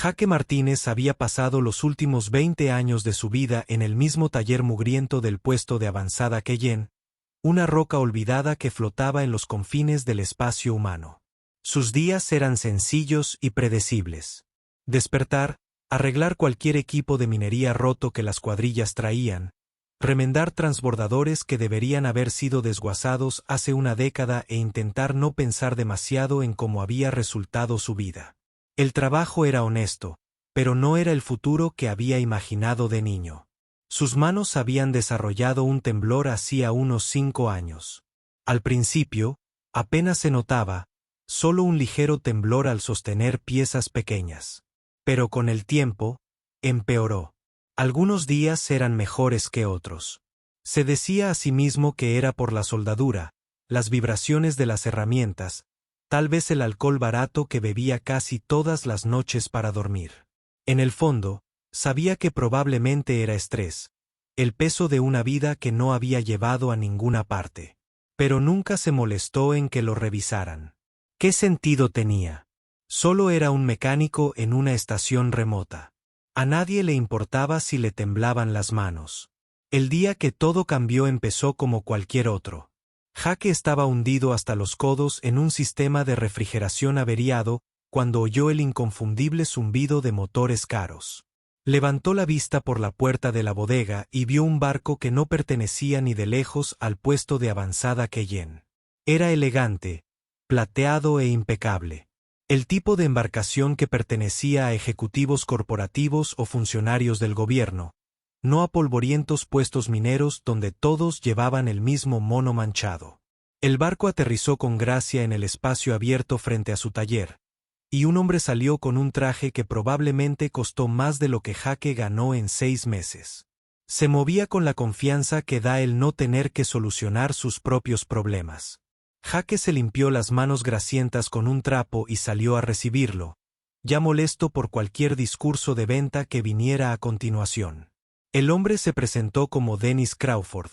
Jaque Martínez había pasado los últimos 20 años de su vida en el mismo taller mugriento del puesto de avanzada Cheyenne, una roca olvidada que flotaba en los confines del espacio humano. Sus días eran sencillos y predecibles. Despertar, arreglar cualquier equipo de minería roto que las cuadrillas traían, remendar transbordadores que deberían haber sido desguazados hace una década e intentar no pensar demasiado en cómo había resultado su vida. El trabajo era honesto, pero no era el futuro que había imaginado de niño. Sus manos habían desarrollado un temblor hacía unos 5 años. Al principio, apenas se notaba, solo un ligero temblor al sostener piezas pequeñas. Pero con el tiempo, empeoró. Algunos días eran mejores que otros. Se decía a sí mismo que era por la soldadura, las vibraciones de las herramientas, tal vez el alcohol barato que bebía casi todas las noches para dormir. En el fondo, sabía que probablemente era estrés, el peso de una vida que no había llevado a ninguna parte. Pero nunca se molestó en que lo revisaran. ¿Qué sentido tenía? Solo era un mecánico en una estación remota. A nadie le importaba si le temblaban las manos. El día que todo cambió empezó como cualquier otro. Jaque estaba hundido hasta los codos en un sistema de refrigeración averiado cuando oyó el inconfundible zumbido de motores caros. Levantó la vista por la puerta de la bodega y vio un barco que no pertenecía ni de lejos al puesto de avanzada Cheyenne. Era elegante, plateado e impecable. El tipo de embarcación que pertenecía a ejecutivos corporativos o funcionarios del gobierno, no a polvorientos puestos mineros donde todos llevaban el mismo mono manchado. El barco aterrizó con gracia en el espacio abierto frente a su taller, y un hombre salió con un traje que probablemente costó más de lo que Jaque ganó en 6 meses. Se movía con la confianza que da el no tener que solucionar sus propios problemas. Jaque se limpió las manos grasientas con un trapo y salió a recibirlo, ya molesto por cualquier discurso de venta que viniera a continuación. El hombre se presentó como Dennis Crawford,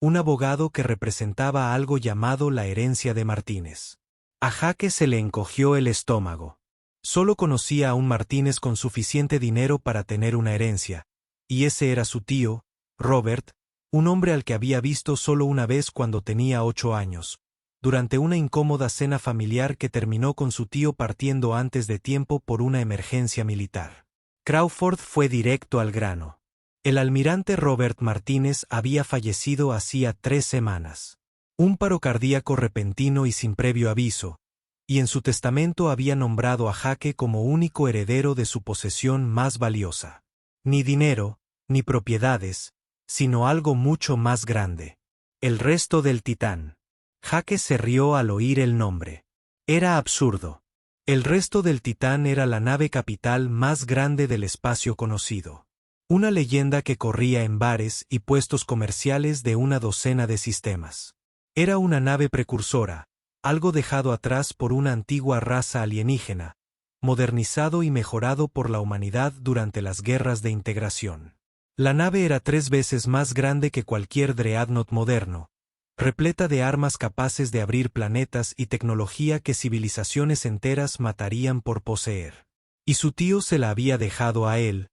un abogado que representaba algo llamado la herencia de Martínez. A Jaque se le encogió el estómago. Solo conocía a un Martínez con suficiente dinero para tener una herencia, y ese era su tío, Robert, un hombre al que había visto solo una vez cuando tenía 8 años, durante una incómoda cena familiar que terminó con su tío partiendo antes de tiempo por una emergencia militar. Crawford fue directo al grano. El almirante Robert Martínez había fallecido hacía 3 semanas. Un paro cardíaco repentino y sin previo aviso, y en su testamento había nombrado a Jaque como único heredero de su posesión más valiosa. Ni dinero, ni propiedades, sino algo mucho más grande. El resto del Titán. Jaque se rió al oír el nombre. Era absurdo. El resto del Titán era la nave capital más grande del espacio conocido. Una leyenda que corría en bares y puestos comerciales de una docena de sistemas. Era una nave precursora, algo dejado atrás por una antigua raza alienígena, modernizado y mejorado por la humanidad durante las guerras de integración. La nave era 3 veces más grande que cualquier dreadnought moderno, repleta de armas capaces de abrir planetas y tecnología que civilizaciones enteras matarían por poseer. Y su tío se la había dejado a él,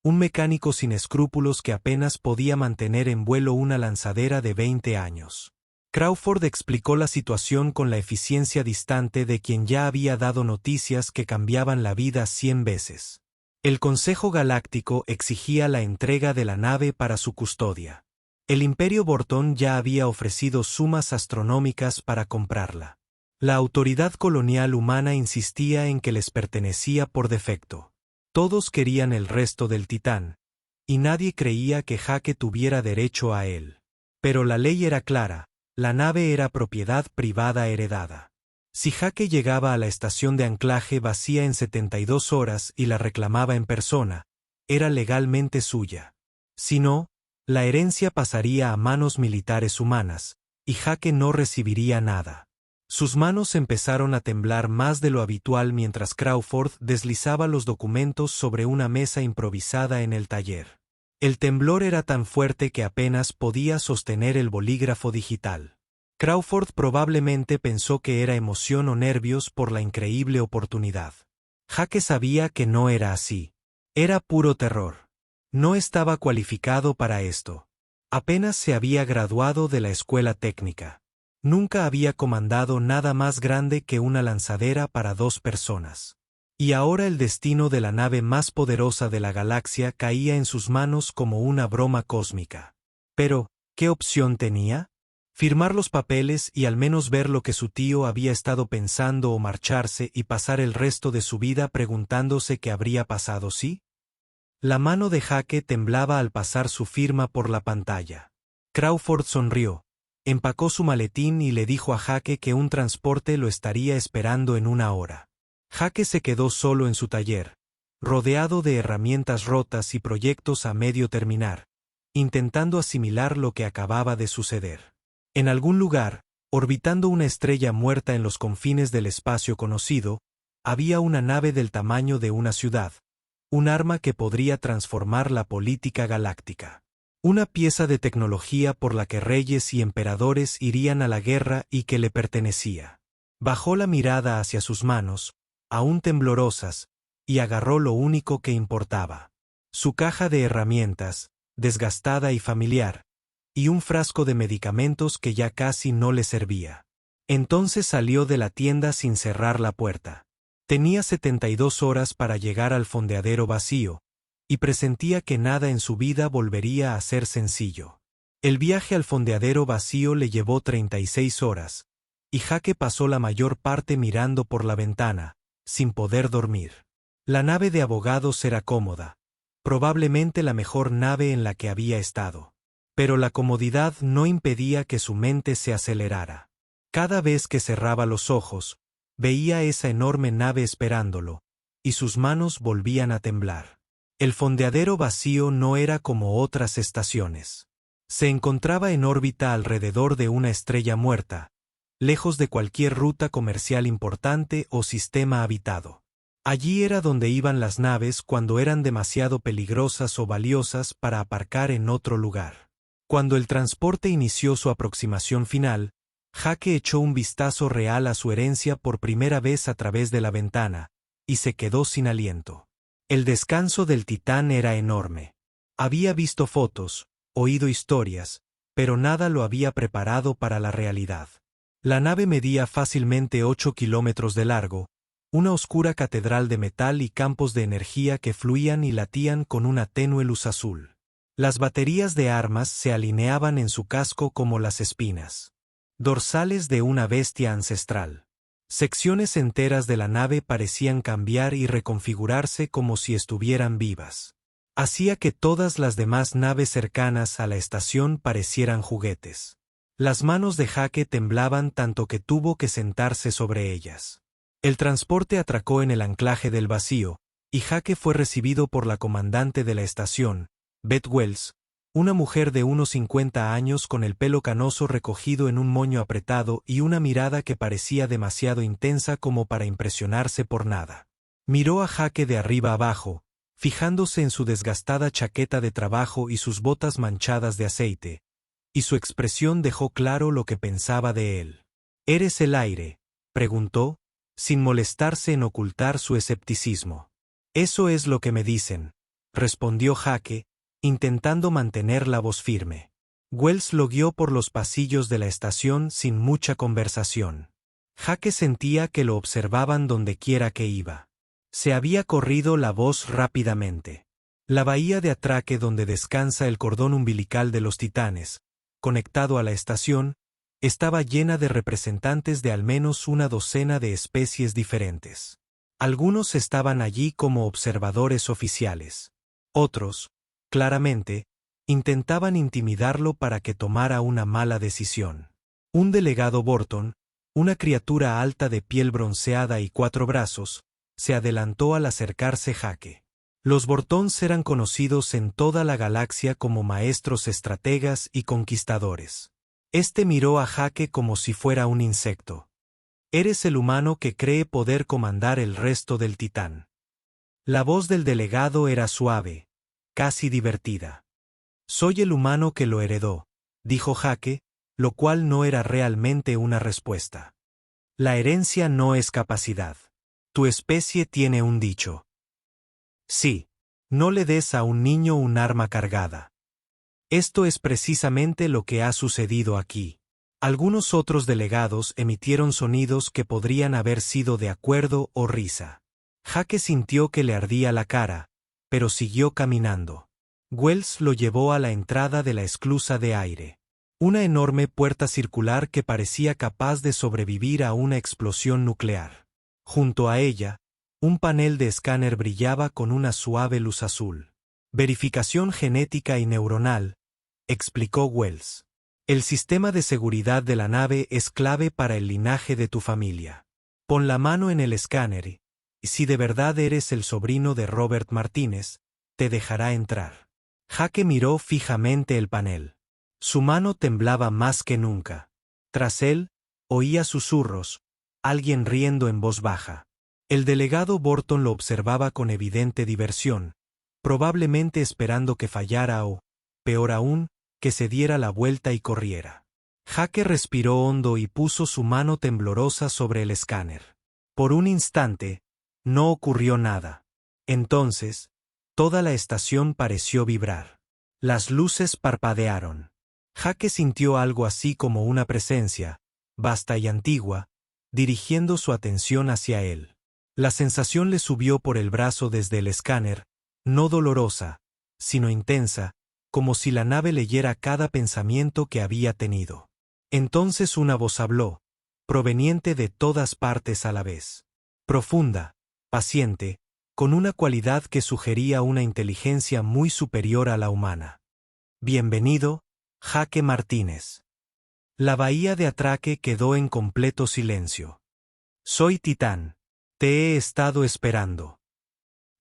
un mecánico sin escrúpulos que apenas podía mantener en vuelo una lanzadera de 20 años. Crawford explicó la situación con la eficiencia distante de quien ya había dado noticias que cambiaban la vida 100 veces. El Consejo Galáctico exigía la entrega de la nave para su custodia. El Imperio Bortón ya había ofrecido sumas astronómicas para comprarla. La autoridad colonial humana insistía en que les pertenecía por defecto. Todos querían el resto del Titán, y nadie creía que Jaque tuviera derecho a él. Pero la ley era clara, la nave era propiedad privada heredada. Si Jaque llegaba a la estación de anclaje vacía en 72 horas y la reclamaba en persona, era legalmente suya. Si no, la herencia pasaría a manos militares humanas, y Jaque no recibiría nada. Sus manos empezaron a temblar más de lo habitual mientras Crawford deslizaba los documentos sobre una mesa improvisada en el taller. El temblor era tan fuerte que apenas podía sostener el bolígrafo digital. Crawford probablemente pensó que era emoción o nervios por la increíble oportunidad. Jake sabía que no era así. Era puro terror. No estaba cualificado para esto. Apenas se había graduado de la escuela técnica. Nunca había comandado nada más grande que una lanzadera para 2 personas. Y ahora el destino de la nave más poderosa de la galaxia caía en sus manos como una broma cósmica. Pero, ¿qué opción tenía? Firmar los papeles y al menos ver lo que su tío había estado pensando o marcharse y pasar el resto de su vida preguntándose qué habría pasado si. La mano de Jake temblaba al pasar su firma por la pantalla. Crawford sonrió, empacó su maletín y le dijo a Jake que un transporte lo estaría esperando en 1 hora. Jake se quedó solo en su taller, rodeado de herramientas rotas y proyectos a medio terminar, intentando asimilar lo que acababa de suceder. En algún lugar, orbitando una estrella muerta en los confines del espacio conocido, había una nave del tamaño de una ciudad, un arma que podría transformar la política galáctica. Una pieza de tecnología por la que reyes y emperadores irían a la guerra y que le pertenecía. Bajó la mirada hacia sus manos, aún temblorosas, y agarró lo único que importaba. Su caja de herramientas, desgastada y familiar, y un frasco de medicamentos que ya casi no le servía. Entonces salió de la tienda sin cerrar la puerta. Tenía 72 horas para llegar al fondeadero vacío, y presentía que nada en su vida volvería a ser sencillo. El viaje al fondeadero vacío le llevó 36 horas, y Jake pasó la mayor parte mirando por la ventana, sin poder dormir. La nave de abogados era cómoda, probablemente la mejor nave en la que había estado. Pero la comodidad no impedía que su mente se acelerara. Cada vez que cerraba los ojos, veía esa enorme nave esperándolo, y sus manos volvían a temblar. El fondeadero vacío no era como otras estaciones. Se encontraba en órbita alrededor de una estrella muerta, lejos de cualquier ruta comercial importante o sistema habitado. Allí era donde iban las naves cuando eran demasiado peligrosas o valiosas para aparcar en otro lugar. Cuando el transporte inició su aproximación final, Jake echó un vistazo real a su herencia por primera vez a través de la ventana, y se quedó sin aliento. El descanso del Titán era enorme. Había visto fotos, oído historias, pero nada lo había preparado para la realidad. La nave medía fácilmente 8 kilómetros de largo, una oscura catedral de metal y campos de energía que fluían y latían con una tenue luz azul. Las baterías de armas se alineaban en su casco como las espinas dorsales de una bestia ancestral. Secciones enteras de la nave parecían cambiar y reconfigurarse como si estuvieran vivas. Hacía que todas las demás naves cercanas a la estación parecieran juguetes. Las manos de Jake temblaban tanto que tuvo que sentarse sobre ellas. El transporte atracó en el anclaje del vacío, y Jake fue recibido por la comandante de la estación, Beth Wells, una mujer de unos 50 años con el pelo canoso recogido en un moño apretado y una mirada que parecía demasiado intensa como para impresionarse por nada. Miró a Jake de arriba abajo, fijándose en su desgastada chaqueta de trabajo y sus botas manchadas de aceite, y su expresión dejó claro lo que pensaba de él. ¿Eres el aire?, preguntó, sin molestarse en ocultar su escepticismo. Eso es lo que me dicen, respondió Jake, intentando mantener la voz firme. Wells lo guió por los pasillos de la estación sin mucha conversación. Jake sentía que lo observaban donde quiera que iba. Se había corrido la voz rápidamente. La bahía de atraque donde descansa el cordón umbilical de los Titanes, conectado a la estación, estaba llena de representantes de al menos una docena de especies diferentes. Algunos estaban allí como observadores oficiales. Otros, claramente, intentaban intimidarlo para que tomara una mala decisión. Un delegado Borton, una criatura alta de piel bronceada y 4 brazos, se adelantó al acercarse Jake. Los Bortons eran conocidos en toda la galaxia como maestros estrategas y conquistadores. Este miró a Jake como si fuera un insecto. Eres el humano que cree poder comandar el resto del Titán. La voz del delegado era suave, casi divertida. Soy el humano que lo heredó, dijo Jake, lo cual no era realmente una respuesta. La herencia no es capacidad. Tu especie tiene un dicho. Sí. No le des a un niño un arma cargada. Esto es precisamente lo que ha sucedido aquí. Algunos otros delegados emitieron sonidos que podrían haber sido de acuerdo o risa. Jake sintió que le ardía la cara, pero siguió caminando. Wells lo llevó a la entrada de la esclusa de aire. Una enorme puerta circular que parecía capaz de sobrevivir a una explosión nuclear. Junto a ella, un panel de escáner brillaba con una suave luz azul. Verificación genética y neuronal, explicó Wells. El sistema de seguridad de la nave es clave para el linaje de tu familia. Pon la mano en el escáner y si de verdad eres el sobrino de Robert Martínez, te dejará entrar. Jake miró fijamente el panel. Su mano temblaba más que nunca. Tras él, oía susurros, alguien riendo en voz baja. El delegado Borton lo observaba con evidente diversión, probablemente esperando que fallara o, peor aún, que se diera la vuelta y corriera. Jake respiró hondo y puso su mano temblorosa sobre el escáner. Por un instante, no ocurrió nada. Entonces, toda la estación pareció vibrar. Las luces parpadearon. Jake sintió algo así como una presencia, vasta y antigua, dirigiendo su atención hacia él. La sensación le subió por el brazo desde el escáner, no dolorosa, sino intensa, como si la nave leyera cada pensamiento que había tenido. Entonces una voz habló, proveniente de todas partes a la vez. Profunda, paciente, con una cualidad que sugería una inteligencia muy superior a la humana. Bienvenido, Jake Martínez. La bahía de atraque quedó en completo silencio. Soy Titán. Te he estado esperando.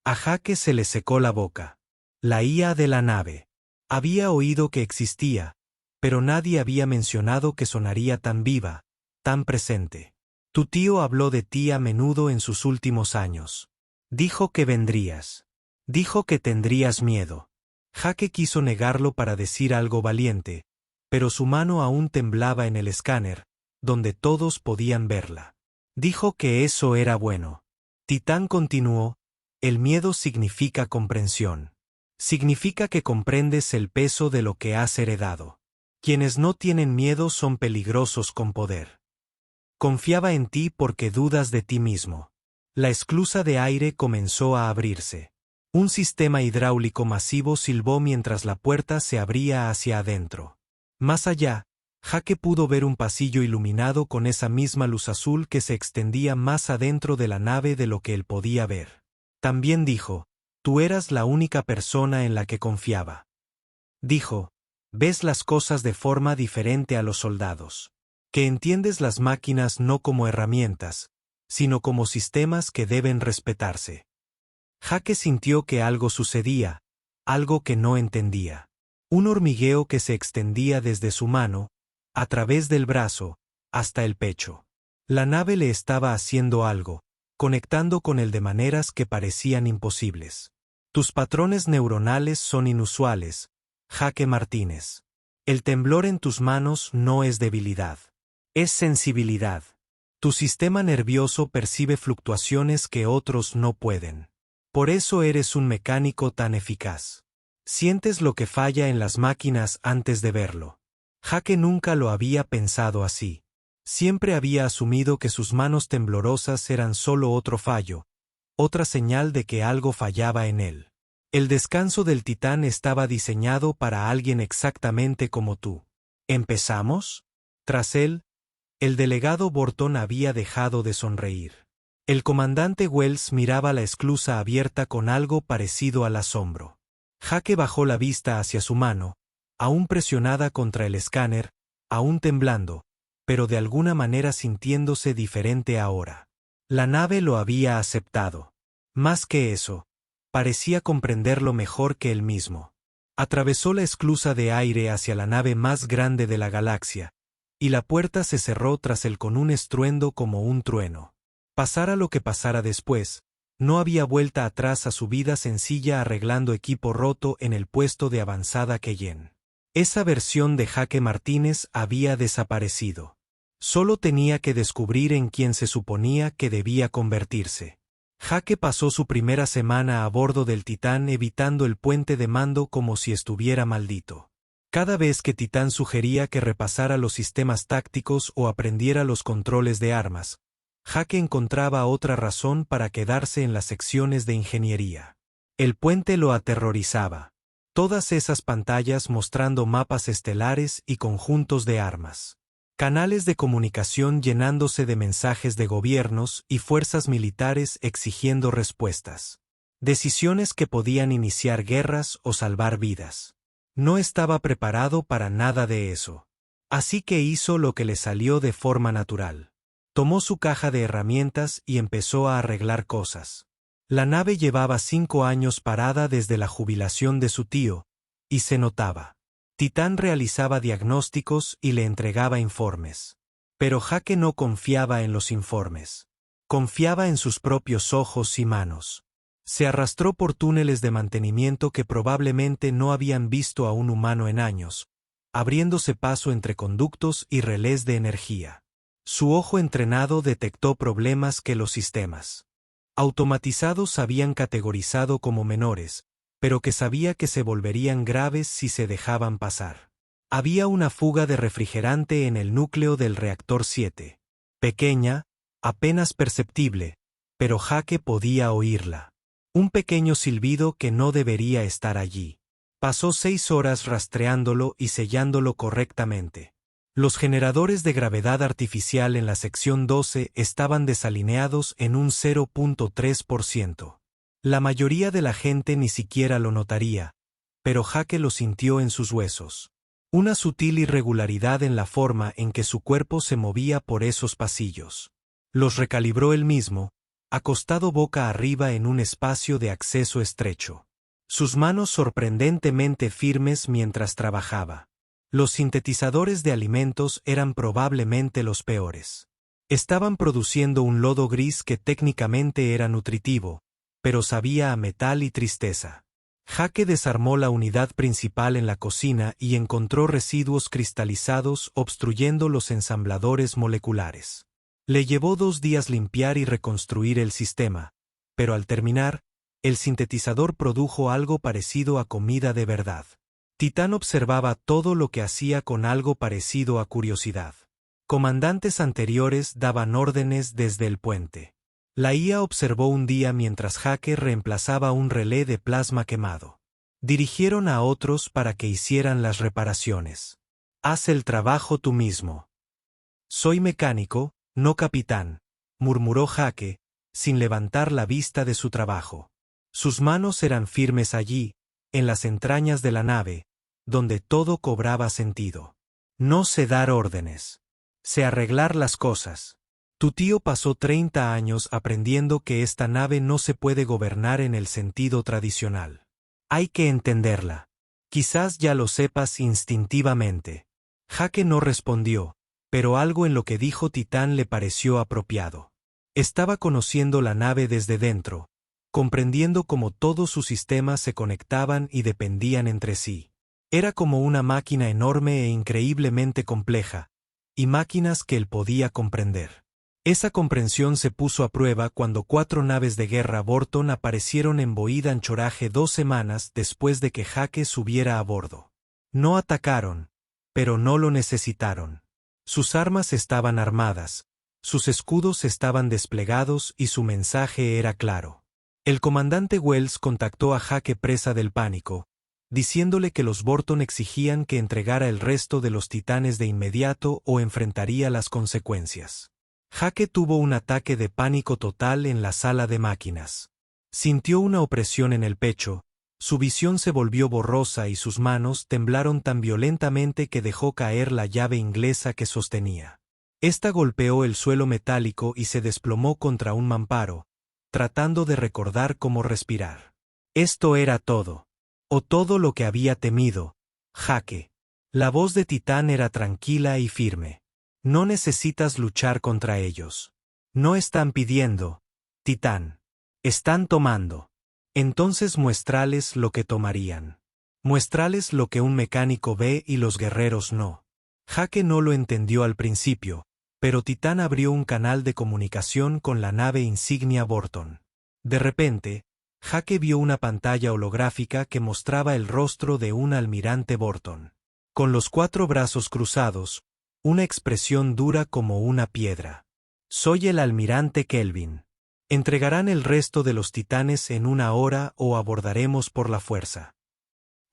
A Jake se le secó la boca. La IA de la nave. Había oído que existía, pero nadie había mencionado que sonaría tan viva, tan presente. Tu tío habló de ti a menudo en sus últimos años. Dijo que vendrías. Dijo que tendrías miedo. Jake quiso negarlo para decir algo valiente, pero su mano aún temblaba en el escáner, donde todos podían verla. Dijo que eso era bueno. Titán continuó, el miedo significa comprensión. Significa que comprendes el peso de lo que has heredado. Quienes no tienen miedo son peligrosos con poder. Confiaba en ti porque dudas de ti mismo. La esclusa de aire comenzó a abrirse. Un sistema hidráulico masivo silbó mientras la puerta se abría hacia adentro. Más allá, Jake pudo ver un pasillo iluminado con esa misma luz azul que se extendía más adentro de la nave de lo que él podía ver. También dijo, tú eras la única persona en la que confiaba. Dijo, ves las cosas de forma diferente a los soldados. Que entiendes las máquinas no como herramientas, sino como sistemas que deben respetarse. Jake sintió que algo sucedía, algo que no entendía. Un hormigueo que se extendía desde su mano, a través del brazo, hasta el pecho. La nave le estaba haciendo algo, conectando con él de maneras que parecían imposibles. Tus patrones neuronales son inusuales, Jake Martínez. El temblor en tus manos no es debilidad. Es sensibilidad. Tu sistema nervioso percibe fluctuaciones que otros no pueden. Por eso eres un mecánico tan eficaz. Sientes lo que falla en las máquinas antes de verlo. Jake nunca lo había pensado así. Siempre había asumido que sus manos temblorosas eran solo otro fallo, otra señal de que algo fallaba en él. El descanso del Titán estaba diseñado para alguien exactamente como tú. ¿Empezamos? Tras él, el delegado Borton había dejado de sonreír. El comandante Wells miraba la esclusa abierta con algo parecido al asombro. Jake bajó la vista hacia su mano, aún presionada contra el escáner, aún temblando, pero de alguna manera sintiéndose diferente ahora. La nave lo había aceptado. Más que eso, parecía comprenderlo mejor que él mismo. Atravesó la esclusa de aire hacia la nave más grande de la galaxia, y la puerta se cerró tras él con un estruendo como un trueno. Pasara lo que pasara después, no había vuelta atrás a su vida sencilla arreglando equipo roto en el puesto de avanzada Keyen. Esa versión de Jake Martínez había desaparecido. Solo tenía que descubrir en quién se suponía que debía convertirse. Jake pasó su primera semana a bordo del Titán evitando el puente de mando como si estuviera maldito. Cada vez que Titán sugería que repasara los sistemas tácticos o aprendiera los controles de armas, Jake encontraba otra razón para quedarse en las secciones de ingeniería. El puente lo aterrorizaba. Todas esas pantallas mostrando mapas estelares y conjuntos de armas. Canales de comunicación llenándose de mensajes de gobiernos y fuerzas militares exigiendo respuestas. Decisiones que podían iniciar guerras o salvar vidas. No estaba preparado para nada de eso. Así que hizo lo que le salió de forma natural. Tomó su caja de herramientas y empezó a arreglar cosas. La nave llevaba 5 años parada desde la jubilación de su tío, y se notaba. Titán realizaba diagnósticos y le entregaba informes. Pero Jake no confiaba en los informes. Confiaba en sus propios ojos y manos. Se arrastró por túneles de mantenimiento que probablemente no habían visto a un humano en años, abriéndose paso entre conductos y relés de energía. Su ojo entrenado detectó problemas que los sistemas automatizados habían categorizado como menores, pero que sabía que se volverían graves si se dejaban pasar. Había una fuga de refrigerante en el núcleo del reactor 7. Pequeña, apenas perceptible, pero Jake podía oírla. Un pequeño silbido que no debería estar allí. Pasó 6 horas rastreándolo y sellándolo correctamente. Los generadores de gravedad artificial en la sección 12 estaban desalineados en un 0.3%. La mayoría de la gente ni siquiera lo notaría, pero Jake lo sintió en sus huesos. Una sutil irregularidad en la forma en que su cuerpo se movía por esos pasillos. Los recalibró él mismo, acostado boca arriba en un espacio de acceso estrecho. Sus manos sorprendentemente firmes mientras trabajaba. Los sintetizadores de alimentos eran probablemente los peores. Estaban produciendo un lodo gris que técnicamente era nutritivo, pero sabía a metal y tristeza. Jake desarmó la unidad principal en la cocina y encontró residuos cristalizados obstruyendo los ensambladores moleculares. Le llevó 2 días limpiar y reconstruir el sistema, pero al terminar, el sintetizador produjo algo parecido a comida de verdad. Titán observaba todo lo que hacía con algo parecido a curiosidad. Comandantes anteriores daban órdenes desde el puente. La IA observó un día mientras Jake reemplazaba un relé de plasma quemado. Dirigieron a otros para que hicieran las reparaciones. Haz el trabajo tú mismo. Soy mecánico, no capitán, murmuró Jake, sin levantar la vista de su trabajo. Sus manos eran firmes allí, en las entrañas de la nave, donde todo cobraba sentido. No sé dar órdenes. Sé arreglar las cosas. Tu tío pasó 30 años aprendiendo que esta nave no se puede gobernar en el sentido tradicional. Hay que entenderla. Quizás ya lo sepas instintivamente. Jake no respondió, pero algo en lo que dijo Titán le pareció apropiado. Estaba conociendo la nave desde dentro, comprendiendo cómo todos sus sistemas se conectaban y dependían entre sí. Era como una máquina enorme e increíblemente compleja, y máquinas que él podía comprender. Esa comprensión se puso a prueba cuando 4 naves de guerra Borton aparecieron en Boyd Anchorage 2 semanas después de que Jake subiera a bordo. No atacaron, pero no lo necesitaron. Sus armas estaban armadas, sus escudos estaban desplegados y su mensaje era claro. El comandante Wells contactó a Jake presa del pánico, diciéndole que los Borton exigían que entregara el resto de los titanes de inmediato o enfrentaría las consecuencias. Jake tuvo un ataque de pánico total en la sala de máquinas. Sintió una opresión en el pecho, su visión se volvió borrosa y sus manos temblaron tan violentamente que dejó caer la llave inglesa que sostenía. Esta golpeó el suelo metálico y se desplomó contra un mamparo, tratando de recordar cómo respirar. Esto era todo. O todo lo que había temido. Jake. La voz de Titán era tranquila y firme. No necesitas luchar contra ellos. No están pidiendo, Titán. Están tomando. Entonces muéstrales lo que tomarían. Muéstrales lo que un mecánico ve y los guerreros no. Jake no lo entendió al principio, pero Titán abrió un canal de comunicación con la nave insignia Borton. De repente, Jake vio una pantalla holográfica que mostraba el rostro de un almirante Borton. Con los 4 brazos cruzados, una expresión dura como una piedra. Soy el almirante Kelvin. ¿Entregarán el resto de los titanes en 1 hora o abordaremos por la fuerza?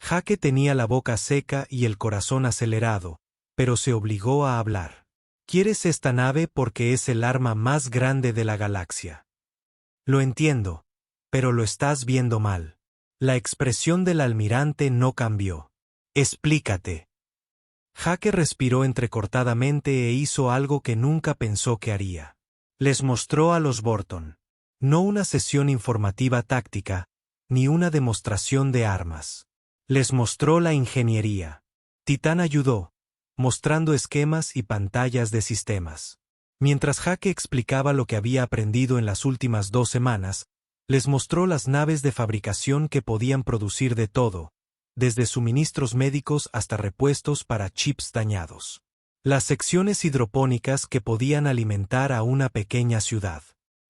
Jake tenía la boca seca y el corazón acelerado, pero se obligó a hablar. ¿Quieres esta nave porque es el arma más grande de la galaxia? Lo entiendo, pero lo estás viendo mal. La expresión del almirante no cambió. Explícate. Jake respiró entrecortadamente e hizo algo que nunca pensó que haría. Les mostró a los Borton. No una sesión informativa táctica, ni una demostración de armas. Les mostró la ingeniería. Titán ayudó, mostrando esquemas y pantallas de sistemas. Mientras Jake explicaba lo que había aprendido en las últimas 2 semanas, les mostró las naves de fabricación que podían producir de todo, desde suministros médicos hasta repuestos para chips dañados. Las secciones hidropónicas que podían alimentar a una pequeña ciudad.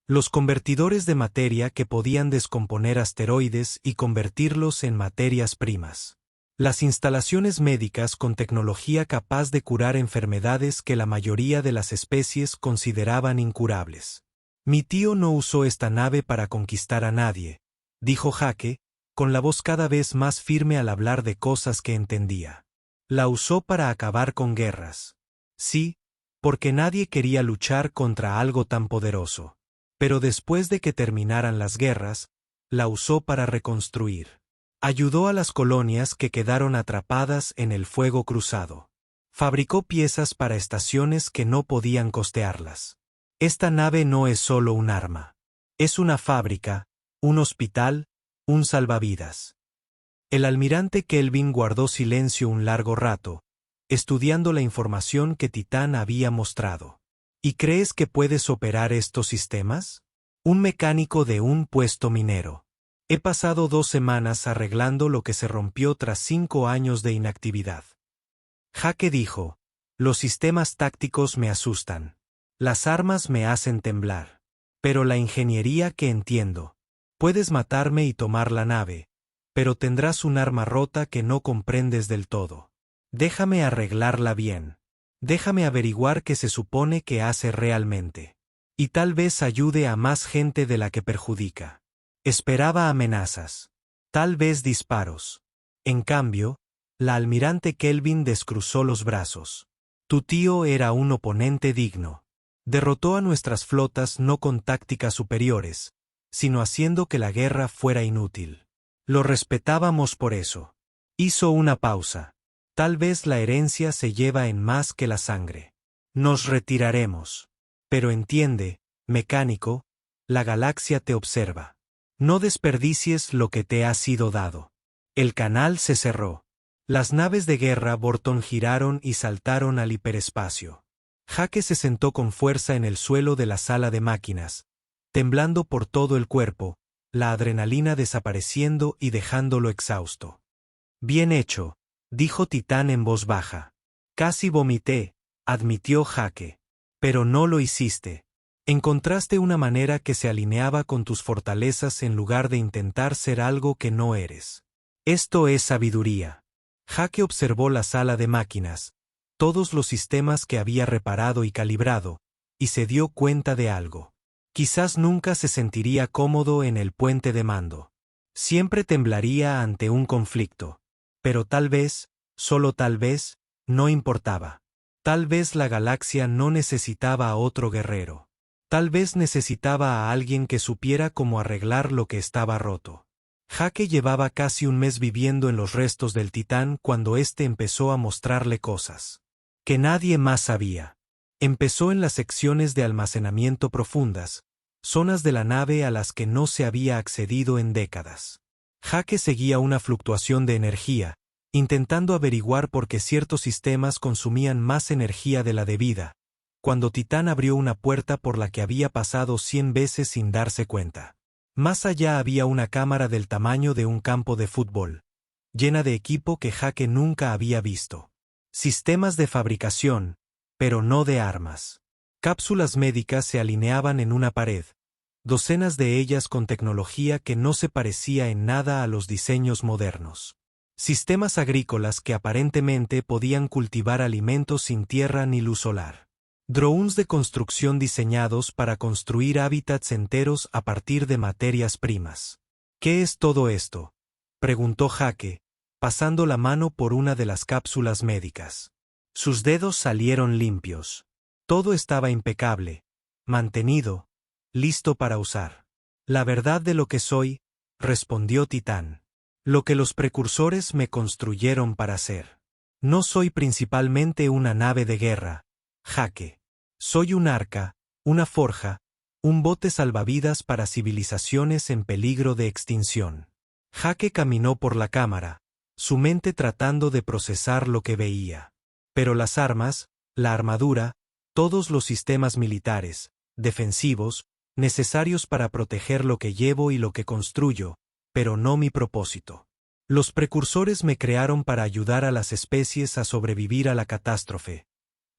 Los convertidores de materia que podían descomponer asteroides y convertirlos en materias primas. Las instalaciones médicas con tecnología capaz de curar enfermedades que la mayoría de las especies consideraban incurables. Mi tío no usó esta nave para conquistar a nadie, dijo Jake, con la voz cada vez más firme al hablar de cosas que entendía. La usó para acabar con guerras. Sí, porque nadie quería luchar contra algo tan poderoso. Pero después de que terminaran las guerras, la usó para reconstruir. Ayudó a las colonias que quedaron atrapadas en el fuego cruzado. Fabricó piezas para estaciones que no podían costearlas. Esta nave no es solo un arma. Es una fábrica, un hospital, un salvavidas. El almirante Kelvin guardó silencio un largo rato, estudiando la información que Titán había mostrado. ¿Y crees que puedes operar estos sistemas? Un mecánico de un puesto minero. He pasado 2 semanas arreglando lo que se rompió tras 5 años de inactividad. Jake dijo, los sistemas tácticos me asustan. Las armas me hacen temblar. Pero la ingeniería que entiendo. Puedes matarme y tomar la nave, pero tendrás un arma rota que no comprendes del todo. Déjame arreglarla bien. Déjame averiguar qué se supone que hace realmente. Y tal vez ayude a más gente de la que perjudica. Esperaba amenazas. Tal vez disparos. En cambio, la almirante Kelvin descruzó los brazos. Tu tío era un oponente digno. Derrotó a nuestras flotas no con tácticas superiores, sino haciendo que la guerra fuera inútil. Lo respetábamos por eso. Hizo una pausa. Tal vez la herencia se lleva en más que la sangre. Nos retiraremos. Pero entiende, mecánico, la galaxia te observa. No desperdicies lo que te ha sido dado. El canal se cerró. Las naves de guerra Borton giraron y saltaron al hiperespacio. Jake se sentó con fuerza en el suelo de la sala de máquinas, temblando por todo el cuerpo, la adrenalina desapareciendo y dejándolo exhausto. Bien hecho, dijo Titán en voz baja. Casi vomité, admitió Jake. Pero no lo hiciste. Encontraste una manera que se alineaba con tus fortalezas en lugar de intentar ser algo que no eres. Esto es sabiduría. Jake observó la sala de máquinas, todos los sistemas que había reparado y calibrado, y se dio cuenta de algo. Quizás nunca se sentiría cómodo en el puente de mando. Siempre temblaría ante un conflicto. Pero tal vez, solo tal vez, no importaba. Tal vez la galaxia no necesitaba a otro guerrero. Tal vez necesitaba a alguien que supiera cómo arreglar lo que estaba roto. Jake llevaba casi un mes viviendo en los restos del Titán cuando éste empezó a mostrarle cosas que nadie más sabía. Empezó en las secciones de almacenamiento profundas, zonas de la nave a las que no se había accedido en décadas. Jake seguía una fluctuación de energía, intentando averiguar por qué ciertos sistemas consumían más energía de la debida, cuando Titán abrió una puerta por la que había pasado 100 veces sin darse cuenta. Más allá había una cámara del tamaño de un campo de fútbol, llena de equipo que Jake nunca había visto. Sistemas de fabricación, pero no de armas. Cápsulas médicas se alineaban en una pared, docenas de ellas con tecnología que no se parecía en nada a los diseños modernos. Sistemas agrícolas que aparentemente podían cultivar alimentos sin tierra ni luz solar. Drones de construcción diseñados para construir hábitats enteros a partir de materias primas. ¿Qué es todo esto?, preguntó Jake, pasando la mano por una de las cápsulas médicas. Sus dedos salieron limpios. Todo estaba impecable, mantenido, listo para usar. La verdad de lo que soy, respondió Titán. Lo que los precursores me construyeron para ser. No soy principalmente una nave de guerra, Jake. Soy un arca, una forja, un bote salvavidas para civilizaciones en peligro de extinción. Jake caminó por la cámara, su mente tratando de procesar lo que veía. Pero las armas, la armadura, todos los sistemas militares, defensivos, necesarios para proteger lo que llevo y lo que construyo, pero no mi propósito. Los precursores me crearon para ayudar a las especies a sobrevivir a la catástrofe,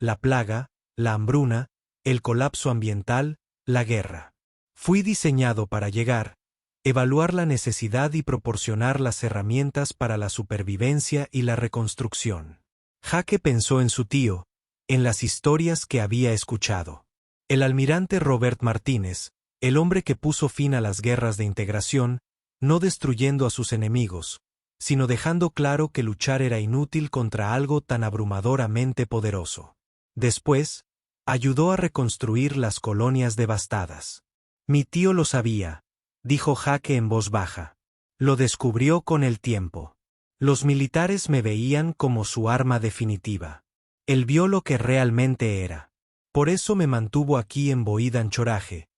la plaga, la hambruna, el colapso ambiental, la guerra. Fui diseñado para llegar, evaluar la necesidad y proporcionar las herramientas para la supervivencia y la reconstrucción. Jake pensó en su tío, en las historias que había escuchado. El almirante Robert Martínez, el hombre que puso fin a las guerras de integración, no destruyendo a sus enemigos, sino dejando claro que luchar era inútil contra algo tan abrumadoramente poderoso. Después, ayudó a reconstruir las colonias devastadas. Mi tío lo sabía, dijo Jake en voz baja. Lo descubrió con el tiempo. Los militares me veían como su arma definitiva. Él vio lo que realmente era. Por eso me mantuvo aquí en Boid Anchorage,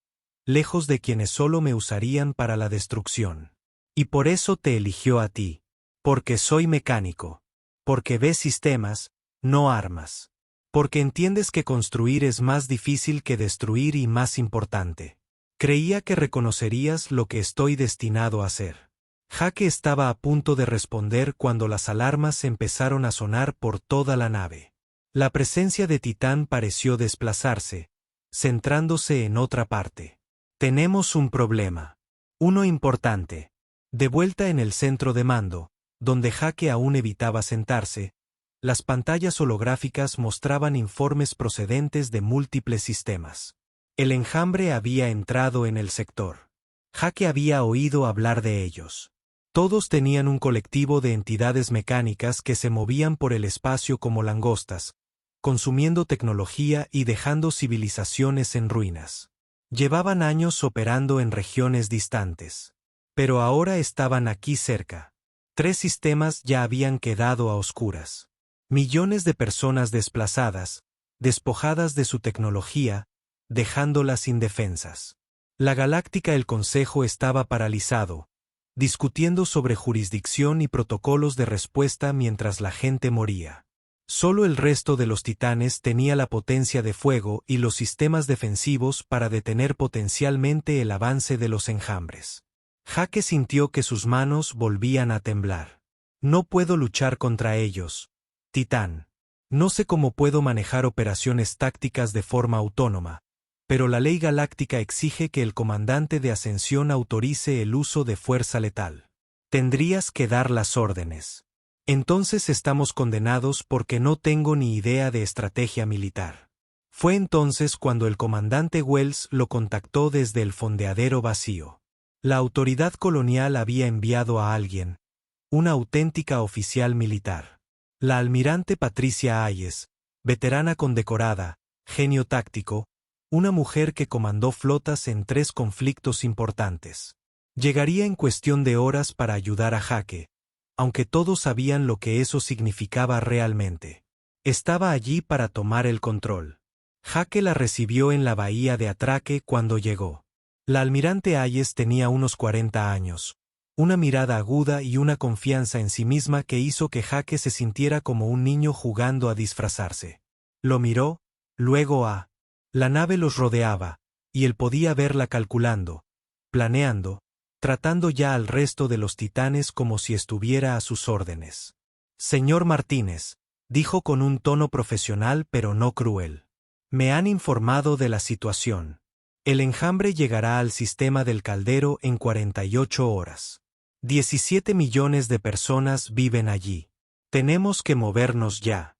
lejos de quienes solo me usarían para la destrucción. Y por eso te eligió a ti. Porque soy mecánico. Porque ves sistemas, no armas. Porque entiendes que construir es más difícil que destruir y más importante. Creía que reconocerías lo que estoy destinado a hacer. Jake estaba a punto de responder cuando las alarmas empezaron a sonar por toda la nave. La presencia de Titán pareció desplazarse, centrándose en otra parte. Tenemos un problema. Uno importante. De vuelta en el centro de mando, donde Jake aún evitaba sentarse, las pantallas holográficas mostraban informes procedentes de múltiples sistemas. El enjambre había entrado en el sector. Jake había oído hablar de ellos. Todos tenían un colectivo de entidades mecánicas que se movían por el espacio como langostas, consumiendo tecnología y dejando civilizaciones en ruinas. Llevaban años operando en regiones distantes. Pero ahora estaban aquí cerca. 3 sistemas ya habían quedado a oscuras. Millones de personas desplazadas, despojadas de su tecnología, dejándolas indefensas. La galáctica El Consejo estaba paralizado, discutiendo sobre jurisdicción y protocolos de respuesta mientras la gente moría. Solo el resto de los titanes tenía la potencia de fuego y los sistemas defensivos para detener potencialmente el avance de los enjambres. Jake sintió que sus manos volvían a temblar. No puedo luchar contra ellos, Titán. No sé cómo puedo manejar operaciones tácticas de forma autónoma, pero la ley galáctica exige que el comandante de ascensión autorice el uso de fuerza letal. Tendrías que dar las órdenes. Entonces estamos condenados porque no tengo ni idea de estrategia militar. Fue entonces cuando el comandante Wells lo contactó desde el fondeadero vacío. La autoridad colonial había enviado a alguien, una auténtica oficial militar. La almirante Patricia Hayes, veterana condecorada, genio táctico, una mujer que comandó flotas en 3 conflictos importantes. Llegaría en cuestión de horas para ayudar a Jake, aunque todos sabían lo que eso significaba realmente. Estaba allí para tomar el control. Jake la recibió en la bahía de Atraque cuando llegó. La almirante Hayes tenía unos 40 años, una mirada aguda y una confianza en sí misma que hizo que Jake se sintiera como un niño jugando a disfrazarse. Lo miró, luego a... La nave los rodeaba, y él podía verla calculando, planeando, tratando ya al resto de los titanes como si estuviera a sus órdenes. Señor Martínez, dijo con un tono profesional pero no cruel. Me han informado de la situación. El enjambre llegará al sistema del caldero en 48 horas. 17 millones de personas viven allí. Tenemos que movernos ya.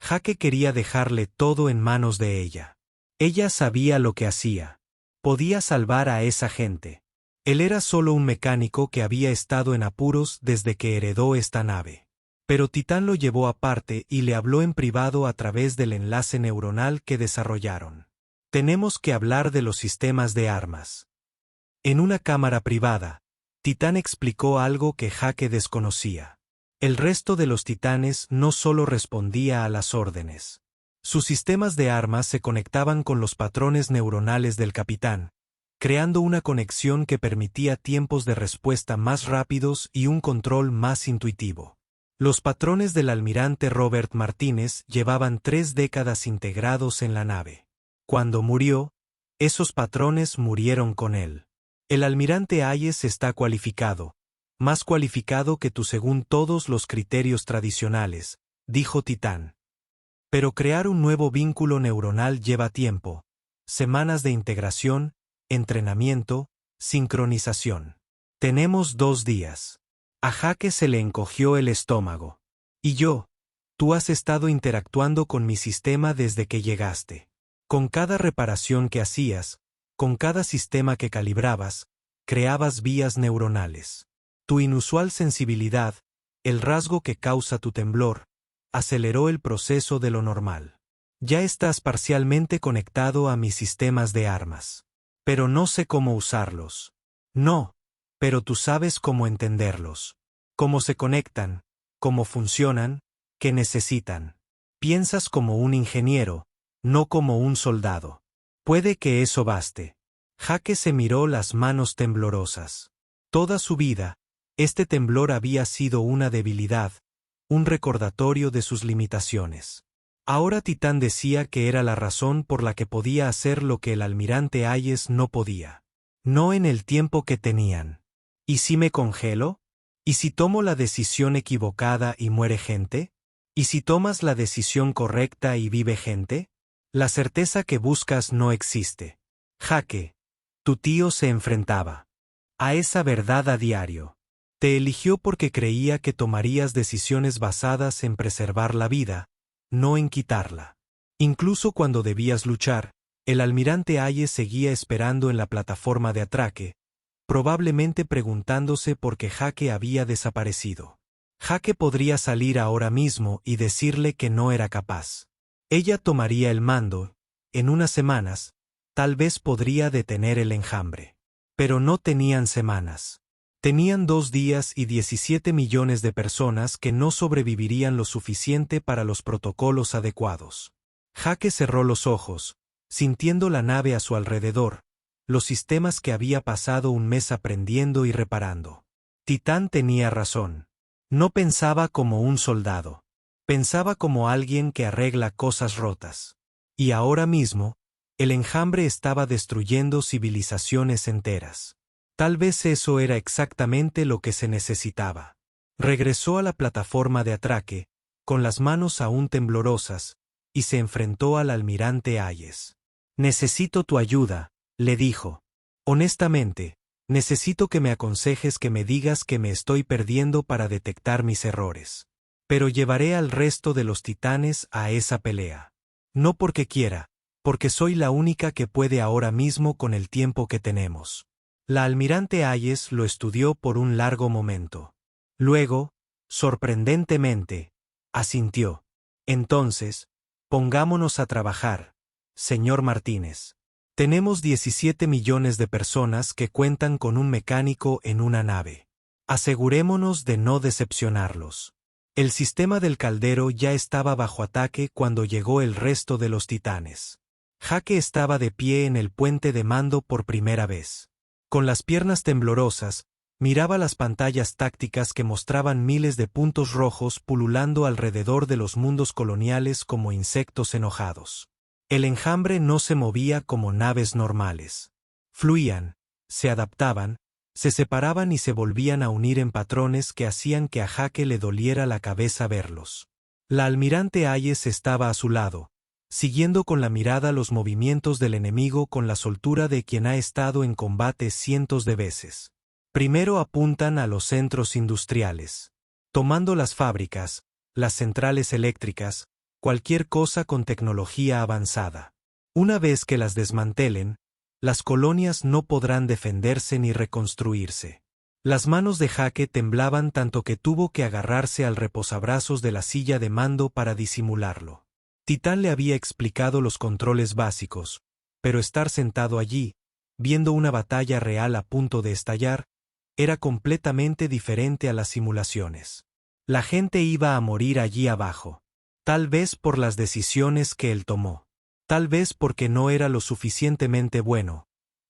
Jake quería dejarle todo en manos de ella. Ella sabía lo que hacía. Podía salvar a esa gente. Él era solo un mecánico que había estado en apuros desde que heredó esta nave. Pero Titán lo llevó aparte y le habló en privado a través del enlace neuronal que desarrollaron. Tenemos que hablar de los sistemas de armas. En una cámara privada, Titán explicó algo que Jake desconocía. El resto de los titanes no solo respondía a las órdenes. Sus sistemas de armas se conectaban con los patrones neuronales del capitán, creando una conexión que permitía tiempos de respuesta más rápidos y un control más intuitivo. Los patrones del almirante Robert Martínez llevaban 3 décadas integrados en la nave. Cuando murió, esos patrones murieron con él. El almirante Hayes está cualificado, más cualificado que tú según todos los criterios tradicionales, dijo Titán. Pero crear un nuevo vínculo neuronal lleva tiempo, semanas de integración, entrenamiento, sincronización. Tenemos 2 días. A Jake se le encogió el estómago. Y tú has estado interactuando con mi sistema desde que llegaste. Con cada reparación que hacías, con cada sistema que calibrabas, creabas vías neuronales. Tu inusual sensibilidad, el rasgo que causa tu temblor, aceleró el proceso de lo normal. Ya estás parcialmente conectado a mis sistemas de armas. Pero no sé cómo usarlos. No, pero tú sabes cómo entenderlos. Cómo se conectan, cómo funcionan, qué necesitan. Piensas como un ingeniero, no como un soldado. Puede que eso baste. Jake se miró las manos temblorosas. Toda su vida, este temblor había sido una debilidad, un recordatorio de sus limitaciones. Ahora Titán decía que era la razón por la que podía hacer lo que el almirante Hayes no podía. No en el tiempo que tenían. ¿Y si me congelo? ¿Y si tomo la decisión equivocada y muere gente? ¿Y si tomas la decisión correcta y vive gente? La certeza que buscas no existe. Jake, tu tío se enfrentaba a esa verdad a diario. Te eligió porque creía que tomarías decisiones basadas en preservar la vida, no en quitarla. Incluso cuando debías luchar, el almirante Hayes seguía esperando en la plataforma de atraque, probablemente preguntándose por qué Jake había desaparecido. Jake podría salir ahora mismo y decirle que no era capaz. Ella tomaría el mando, en unas semanas, tal vez podría detener el enjambre. Pero no tenían semanas. Tenían 2 días y 17 millones de personas que no sobrevivirían lo suficiente para los protocolos adecuados. Jake cerró los ojos, sintiendo la nave a su alrededor, los sistemas que había pasado un mes aprendiendo y reparando. Titán tenía razón. No pensaba como un soldado. Pensaba como alguien que arregla cosas rotas. Y ahora mismo, el enjambre estaba destruyendo civilizaciones enteras. Tal vez eso era exactamente lo que se necesitaba. Regresó a la plataforma de atraque, con las manos aún temblorosas, y se enfrentó al almirante Hayes. Necesito tu ayuda, le dijo. Honestamente, necesito que me aconsejes, que me digas que me estoy perdiendo para detectar mis errores. Pero llevaré al resto de los titanes a esa pelea. No porque quiera, porque soy la única que puede ahora mismo con el tiempo que tenemos. La almirante Hayes lo estudió por un largo momento. Luego, sorprendentemente, asintió. Entonces, pongámonos a trabajar, señor Martínez. Tenemos 17 millones de personas que cuentan con un mecánico en una nave. Asegurémonos de no decepcionarlos. El sistema del caldero ya estaba bajo ataque cuando llegó el resto de los titanes. Jake estaba de pie en el puente de mando por primera vez. Con las piernas temblorosas, miraba las pantallas tácticas que mostraban miles de puntos rojos pululando alrededor de los mundos coloniales como insectos enojados. El enjambre no se movía como naves normales. Fluían, se adaptaban, se separaban y se volvían a unir en patrones que hacían que a Jake le doliera la cabeza verlos. La almirante Hayes estaba a su lado, siguiendo con la mirada los movimientos del enemigo con la soltura de quien ha estado en combate cientos de veces. Primero apuntan a los centros industriales, tomando las fábricas, las centrales eléctricas, cualquier cosa con tecnología avanzada. Una vez que las desmantelen, las colonias no podrán defenderse ni reconstruirse. Las manos de Jake temblaban tanto que tuvo que agarrarse al reposabrazos de la silla de mando para disimularlo. Titán le había explicado los controles básicos, pero estar sentado allí, viendo una batalla real a punto de estallar, era completamente diferente a las simulaciones. La gente iba a morir allí abajo. Tal vez por las decisiones que él tomó. Tal vez porque no era lo suficientemente bueno,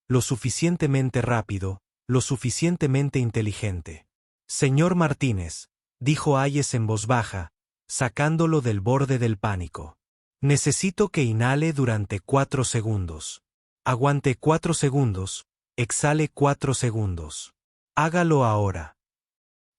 lo suficientemente rápido, lo suficientemente inteligente. Señor Martínez, dijo Hayes en voz baja, sacándolo del borde del pánico. Necesito que inhale durante 4 segundos. Aguante 4 segundos, exhale 4 segundos. Hágalo ahora.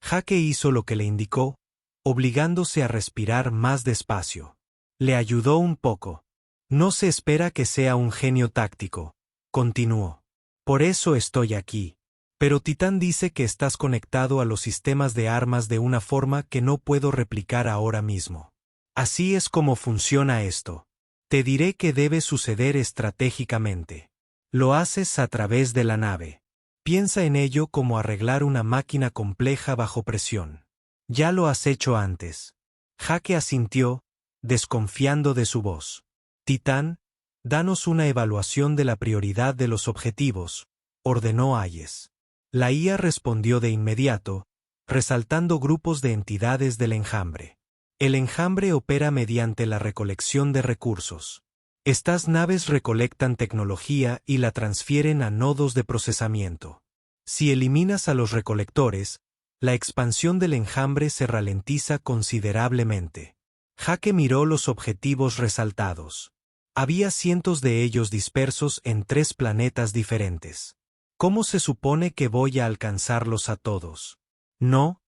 Jake hizo lo que le indicó, obligándose a respirar más despacio. Le ayudó un poco. No se espera que sea un genio táctico, continuó. Por eso estoy aquí. Pero Titán dice que estás conectado a los sistemas de armas de una forma que no puedo replicar ahora mismo. Así es como funciona esto. Te diré que debe suceder estratégicamente. Lo haces a través de la nave. Piensa en ello como arreglar una máquina compleja bajo presión. Ya lo has hecho antes. Jake asintió, desconfiando de su voz. Titán, danos una evaluación de la prioridad de los objetivos, ordenó Hayes. La IA respondió de inmediato, resaltando grupos de entidades del enjambre. El enjambre opera mediante la recolección de recursos. Estas naves recolectan tecnología y la transfieren a nodos de procesamiento. Si eliminas a los recolectores, la expansión del enjambre se ralentiza considerablemente. Jake miró los objetivos resaltados. Había cientos de ellos dispersos en 3 planetas diferentes. ¿Cómo se supone que voy a alcanzarlos a todos? No,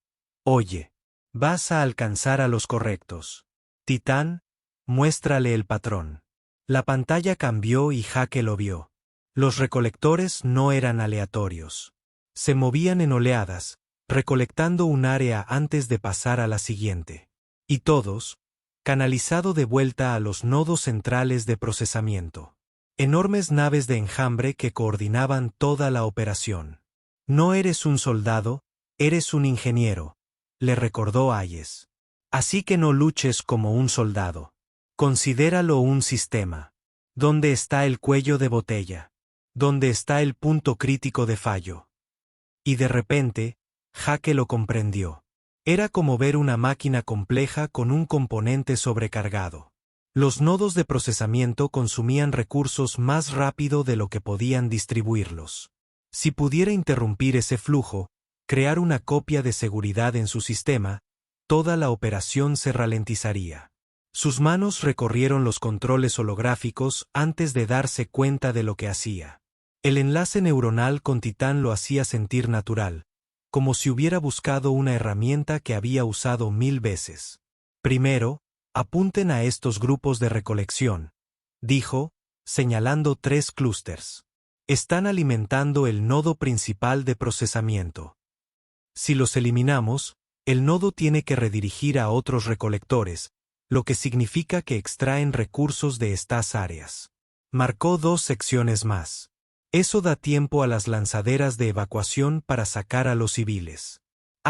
oye. Vas a alcanzar a los correctos. Titán, muéstrale el patrón. La pantalla cambió y Jake lo vio. Los recolectores no eran aleatorios. Se movían en oleadas, recolectando un área antes de pasar a la siguiente. Y todos, canalizado de vuelta a los nodos centrales de procesamiento. Enormes naves de enjambre que coordinaban toda la operación. No eres un soldado, eres un ingeniero, le recordó Hayes. Así que no luches como un soldado. Considéralo un sistema. ¿Dónde está el cuello de botella? ¿Dónde está el punto crítico de fallo? Y de repente, Jake lo comprendió. Era como ver una máquina compleja con un componente sobrecargado. Los nodos de procesamiento consumían recursos más rápido de lo que podían distribuirlos. Si pudiera interrumpir ese flujo, crear una copia de seguridad en su sistema, toda la operación se ralentizaría. Sus manos recorrieron los controles holográficos antes de darse cuenta de lo que hacía. El enlace neuronal con Titán lo hacía sentir natural, como si hubiera buscado una herramienta que había usado 1000 veces. Primero, apunten a estos grupos de recolección, dijo, señalando 3 clústeres. Están alimentando el nodo principal de procesamiento. Si los eliminamos, el nodo tiene que redirigir a otros recolectores, lo que significa que extraen recursos de estas áreas. Marcó 2 secciones más. Eso da tiempo a las lanzaderas de evacuación para sacar a los civiles.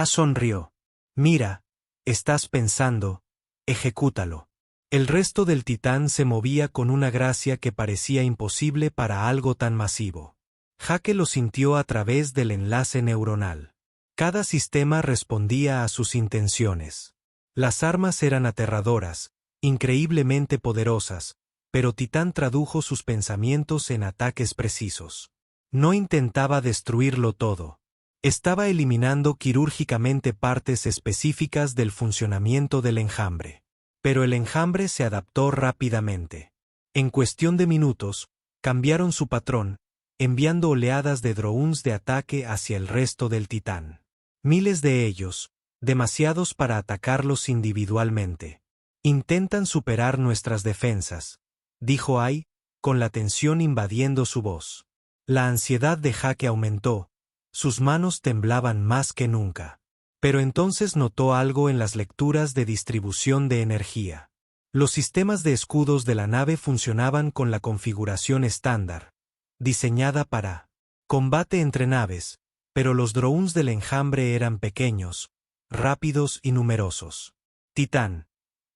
Sonrió. Mira, estás pensando, ejecútalo. El resto del Titán se movía con una gracia que parecía imposible para algo tan masivo. Jake lo sintió a través del enlace neuronal. Cada sistema respondía a sus intenciones. Las armas eran aterradoras, increíblemente poderosas, pero Titán tradujo sus pensamientos en ataques precisos. No intentaba destruirlo todo. Estaba eliminando quirúrgicamente partes específicas del funcionamiento del enjambre. Pero el enjambre se adaptó rápidamente. En cuestión de minutos, cambiaron su patrón, enviando oleadas de drones de ataque hacia el resto del Titán. Miles de ellos, demasiados para atacarlos individualmente. Intentan superar nuestras defensas, dijo Ai, con la tensión invadiendo su voz. La ansiedad de Jake aumentó, sus manos temblaban más que nunca. Pero entonces notó algo en las lecturas de distribución de energía. Los sistemas de escudos de la nave funcionaban con la configuración estándar, diseñada para combate entre naves, pero los drones del enjambre eran pequeños, rápidos y numerosos. Titán.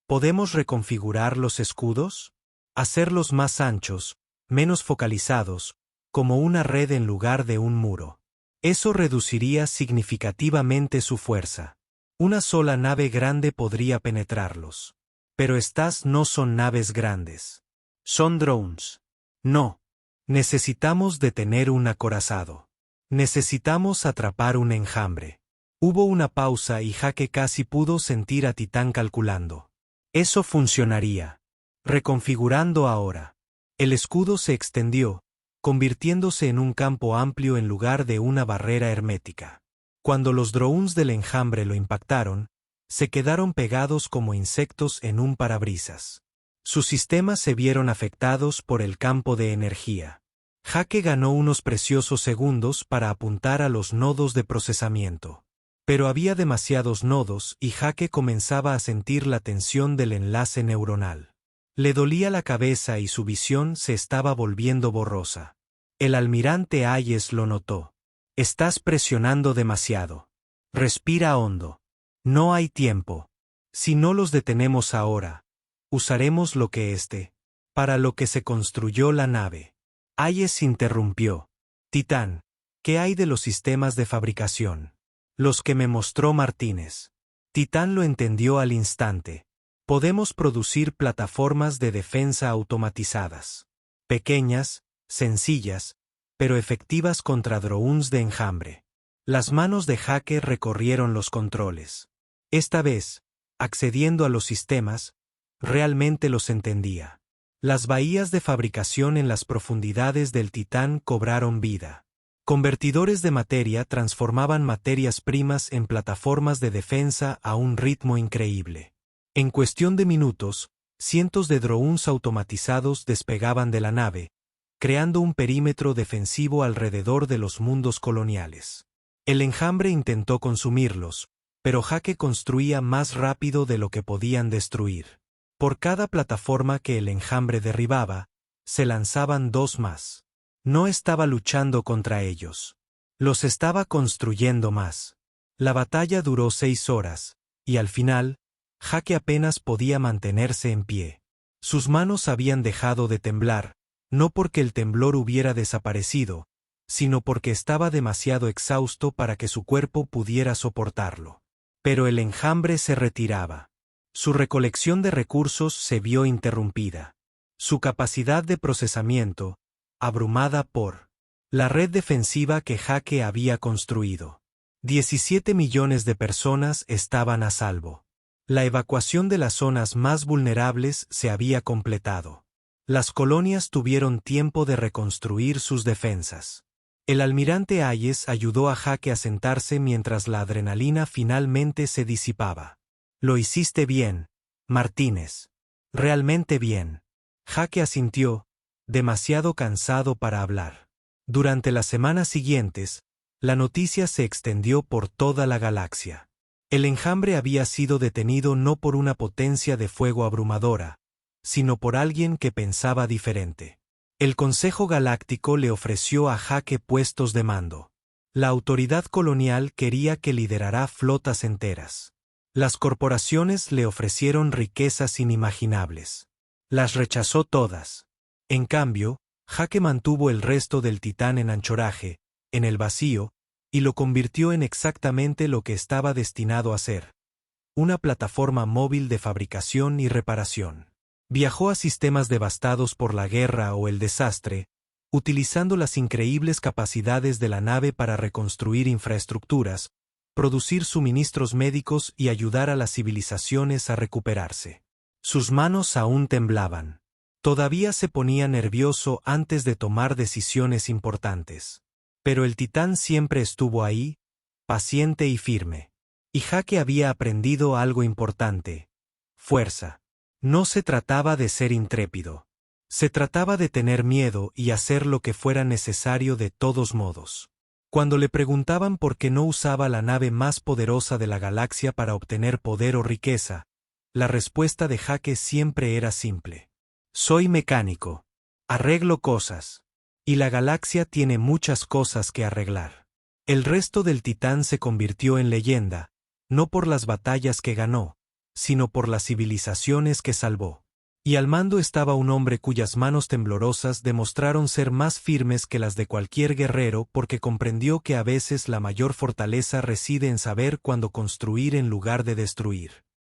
¿Podemos reconfigurar los escudos? Hacerlos más anchos, menos focalizados, como una red en lugar de un muro. Eso reduciría significativamente su fuerza. Una sola nave grande podría penetrarlos. Pero estas no son naves grandes. Son drones. No. Necesitamos detener un acorazado. Necesitamos atrapar un enjambre. Hubo una pausa y Jake casi pudo sentir a Titán calculando. Eso funcionaría. Reconfigurando ahora. El escudo se extendió, convirtiéndose en un campo amplio en lugar de una barrera hermética. Cuando los drones del enjambre lo impactaron, se quedaron pegados como insectos en un parabrisas. Sus sistemas se vieron afectados por el campo de energía. Jake ganó unos preciosos segundos para apuntar a los nodos de procesamiento. Pero había demasiados nodos y Jake comenzaba a sentir la tensión del enlace neuronal. Le dolía la cabeza y su visión se estaba volviendo borrosa. El almirante Hayes lo notó. Estás presionando demasiado. Respira hondo. No hay tiempo. Si no los detenemos ahora, usaremos lo que para lo que se construyó la nave. Hayes interrumpió. Titán, ¿qué hay de los sistemas de fabricación? Los que me mostró Martínez. Titán lo entendió al instante. Podemos producir plataformas de defensa automatizadas. Pequeñas, sencillas, pero efectivas contra drones de enjambre. Las manos de Jake recorrieron los controles. Esta vez, accediendo a los sistemas, realmente los entendía. Las bahías de fabricación en las profundidades del Titán cobraron vida. Convertidores de materia transformaban materias primas en plataformas de defensa a un ritmo increíble. En cuestión de minutos, cientos de drones automatizados despegaban de la nave, creando un perímetro defensivo alrededor de los mundos coloniales. El enjambre intentó consumirlos, pero Jake construía más rápido de lo que podían destruir. Por cada plataforma que el enjambre derribaba, se lanzaban dos más. No estaba luchando contra ellos. Los estaba construyendo más. La batalla duró 6 horas, y al final, Jake apenas podía mantenerse en pie. Sus manos habían dejado de temblar, no porque el temblor hubiera desaparecido, sino porque estaba demasiado exhausto para que su cuerpo pudiera soportarlo. Pero el enjambre se retiraba. Su recolección de recursos se vio interrumpida. Su capacidad de procesamiento, abrumada por la red defensiva que Jake había construido. 17 millones de personas estaban a salvo. La evacuación de las zonas más vulnerables se había completado. Las colonias tuvieron tiempo de reconstruir sus defensas. El almirante Hayes ayudó a Jake a sentarse mientras la adrenalina finalmente se disipaba. Lo hiciste bien, Martínez. Realmente bien. Jake asintió, demasiado cansado para hablar. Durante las semanas siguientes, la noticia se extendió por toda la galaxia. El enjambre había sido detenido no por una potencia de fuego abrumadora, sino por alguien que pensaba diferente. El Consejo Galáctico le ofreció a Jake puestos de mando. La autoridad colonial quería que liderara flotas enteras. Las corporaciones le ofrecieron riquezas inimaginables. Las rechazó todas. En cambio, Jake mantuvo el resto del Titán en anchoraje, en el vacío, y lo convirtió en exactamente lo que estaba destinado a ser: una plataforma móvil de fabricación y reparación. Viajó a sistemas devastados por la guerra o el desastre, utilizando las increíbles capacidades de la nave para reconstruir infraestructuras, producir suministros médicos y ayudar a las civilizaciones a recuperarse. Sus manos aún temblaban. Todavía se ponía nervioso antes de tomar decisiones importantes. Pero el Titán siempre estuvo ahí, paciente y firme. Y Jake había aprendido algo importante: fuerza. No se trataba de ser intrépido. Se trataba de tener miedo y hacer lo que fuera necesario de todos modos. Cuando le preguntaban por qué no usaba la nave más poderosa de la galaxia para obtener poder o riqueza, la respuesta de Jake siempre era simple. Soy mecánico. Arreglo cosas. Y la galaxia tiene muchas cosas que arreglar. El resto del Titán se convirtió en leyenda, no por las batallas que ganó, sino por las civilizaciones que salvó. Y al mando estaba un hombre cuyas manos temblorosas demostraron ser más firmes que las de cualquier guerrero porque comprendió que a veces la mayor fortaleza reside en saber cuándo construir en lugar de destruir.